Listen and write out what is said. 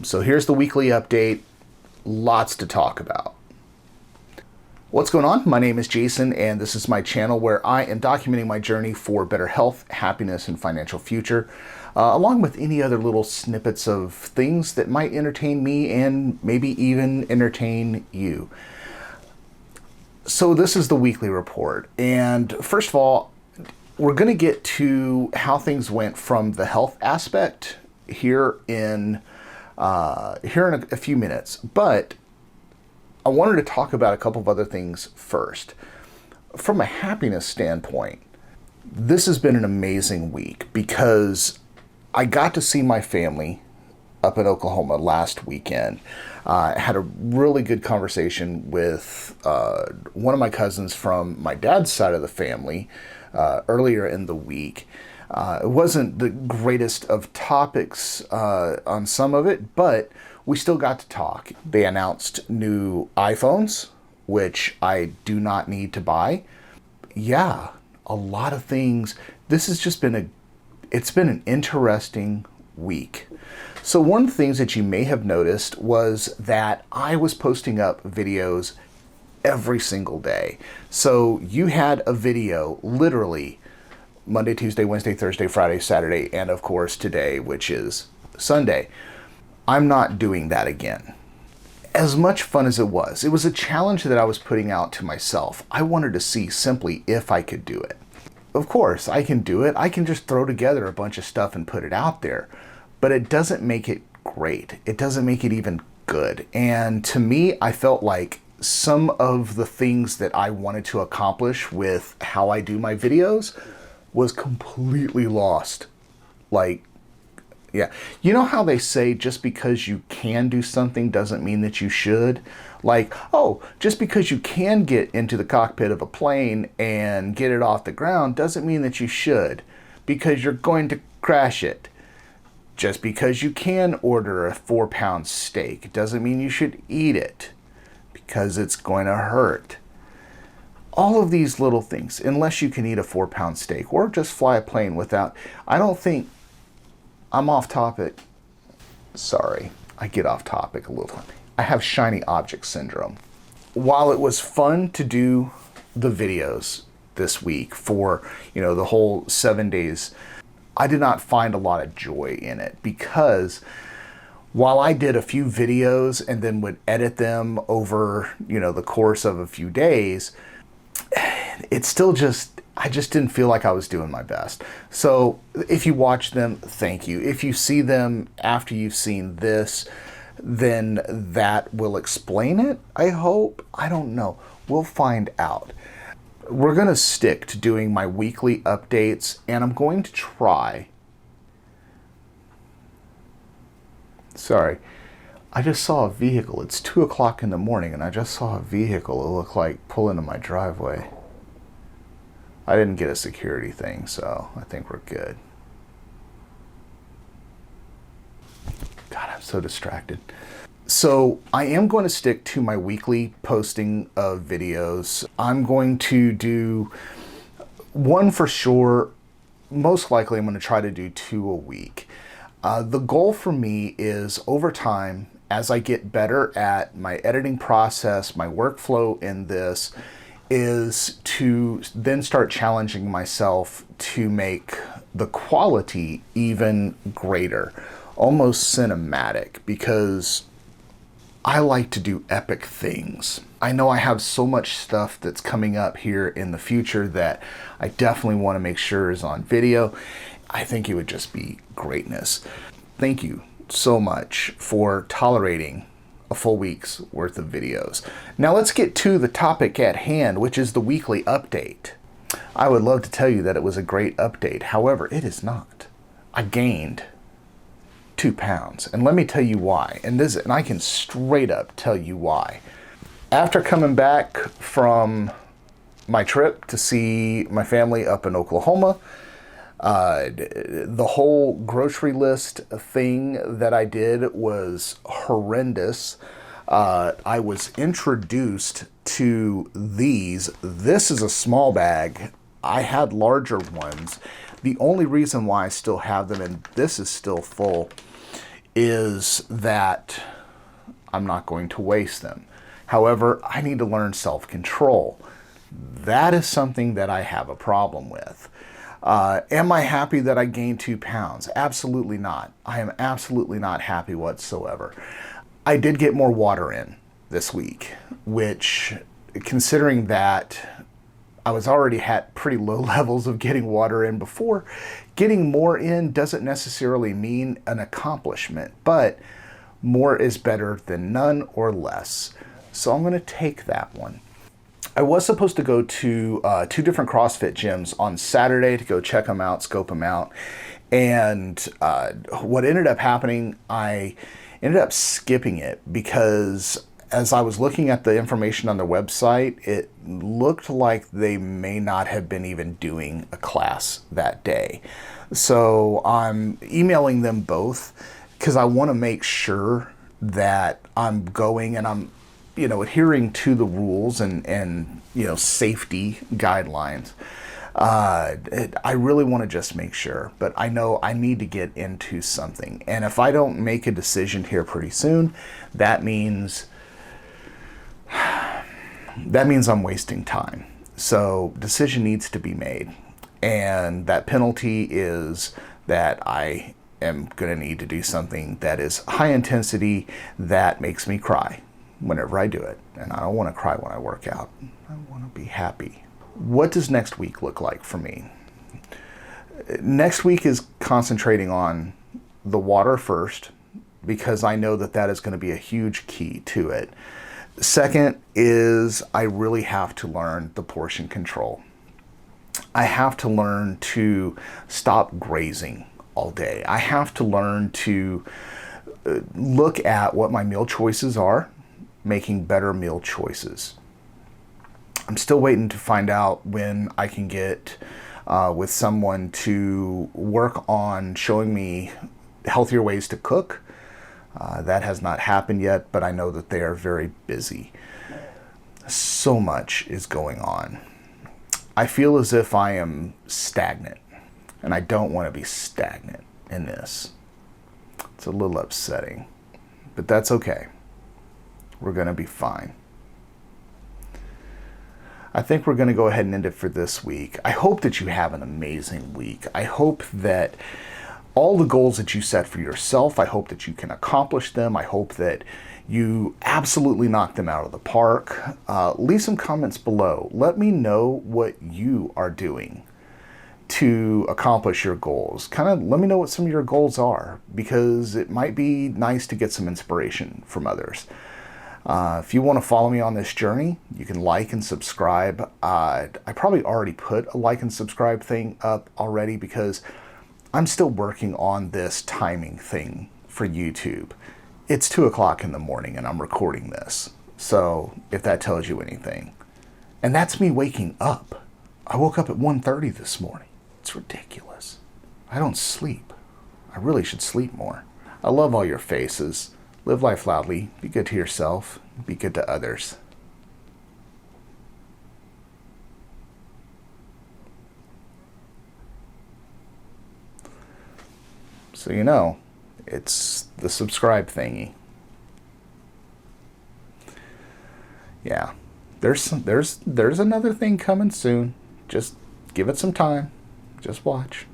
So here's the weekly update. Lots to talk about. What's going on? My name is Jason, and this is my channel where I am documenting my journey for better health, happiness, and financial future, along with any other little snippets of things that might entertain me and maybe even entertain you. So this is the weekly report, and first of all, we're going to get to how things went from the health aspect here in a few minutes, but I wanted to talk about a couple of other things first. From a happiness standpoint, this has been an amazing week because I got to see my family up in Oklahoma last weekend. I had a really good conversation with one of my cousins from my dad's side of the family earlier in the week. It wasn't the greatest of topics on some of it, but we still got to talk. They announced new iPhones, which I do not need to buy. Yeah, a lot of things. This has just been it's been an interesting week. So one of the things that you may have noticed was that I was posting up videos every single day. So you had a video literally Monday, Tuesday, Wednesday, Thursday, Friday, Saturday, and of course today, which is Sunday. I'm not doing that again. As much fun as it was a challenge that I was putting out to myself. I wanted to see simply if I could do it. Of course, I can do it. I can just throw together a bunch of stuff and put it out there. But it doesn't make it great. It doesn't make it even good. And to me, I felt like some of the things that I wanted to accomplish with how I do my videos was completely lost. Yeah. You know how they say just because you can do something doesn't mean that you should? Like, oh, just because you can get into the cockpit of a plane and get it off the ground doesn't mean that you should, because you're going to crash it. Just because you can order a 4-pound steak doesn't mean you should eat it, because it's going to hurt. All of these little things, unless you can eat a 4-pound steak or just fly a plane without, I don't think, I'm off topic. Sorry, I get off topic a little. I have shiny object syndrome. While it was fun to do the videos this week for, the whole 7 days, I did not find a lot of joy in it, because while I did a few videos and then would edit them over, the course of a few days, it's still I just didn't feel like I was doing my best. So if you watch them, thank you. If you see them after you've seen this, then that will explain it, I hope. I don't know. We'll find out. We're going to stick to doing my weekly updates, and I'm going to try. Sorry. I just saw a vehicle. It's 2 o'clock in the morning, and I just saw a vehicle. It looked like pull into my driveway. I didn't get a security thing, so I think we're good. God, I'm so distracted. So I am going to stick to my weekly posting of videos. I'm going to do one for sure. Most likely I'm going to try to do 2 a week. The goal for me is, over time, as I get better at my editing process, my workflow in this, is to then start challenging myself to make the quality even greater, almost cinematic, because I like to do epic things. I know I have so much stuff that's coming up here in the future that I definitely want to make sure is on video. I think it would just be greatness. Thank you so much for tolerating a full week's worth of videos. Now let's get to the topic at hand, which is the weekly update. I would love to tell you that it was a great update. However, it is not. I gained 2 pounds, and let me tell you why. And I can straight up tell you why. After coming back from my trip to see my family up in Oklahoma, the whole grocery list thing that I did was horrendous. I was introduced to these. This is a small bag. I had larger ones. The only reason why I still have them, and this is still full, is that I'm not going to waste them. However, I need to learn self-control. That is something that I have a problem with. Am I happy that I gained 2 pounds? Absolutely not. I am absolutely not happy whatsoever. I did get more water in this week, which, considering that I was already at pretty low levels of getting water in before, getting more in doesn't necessarily mean an accomplishment, but more is better than none or less. So I'm going to take that one. I was supposed to go to 2 different CrossFit gyms on Saturday to go check them out, scope them out. And what ended up happening, I ended up skipping it because as I was looking at the information on their website, it looked like they may not have been even doing a class that day. So I'm emailing them both because I want to make sure that I'm going and I'm adhering to the rules and safety guidelines. I really want to just make sure, but I know I need to get into something. And if I don't make a decision here pretty soon, that means I'm wasting time. So decision needs to be made. And that penalty is that I am going to need to do something that is high intensity that makes me cry whenever I do it. And I don't want to cry when I work out. I want to be happy. What does next week look like for me? Next week is concentrating on the water first, because I know that that is going to be a huge key to it. Second is I really have to learn the portion control. I have to learn to stop grazing all day. I have to learn to look at what my meal choices are, making better meal choices. I'm still waiting to find out when I can get with someone to work on showing me healthier ways to cook. That has not happened yet, but I know that they are very busy. So much is going on. I feel as if I am stagnant, and I don't want to be stagnant in this. It's a little upsetting, but that's okay. We're going to be fine. I think we're going to go ahead and end it for this week. I hope that you have an amazing week. I hope that all the goals that you set for yourself, I hope that you can accomplish them. I hope that you absolutely knock them out of the park. Leave some comments below. Let me know what you are doing to accomplish your goals. Let me know what some of your goals are, because it might be nice to get some inspiration from others. If you want to follow me on this journey, you can like and subscribe. I probably already put a like and subscribe thing up already, because I'm still working on this timing thing for YouTube. It's 2 o'clock in the morning and I'm recording this. So if that tells you anything. And that's me waking up. I woke up at 1:30 this morning. It's ridiculous. I don't sleep. I really should sleep more. I love all your faces. Live life loudly. Be good to yourself. Be good to others. So it's the subscribe thingy. Yeah, there's another thing coming soon. Just give it some time. Just watch.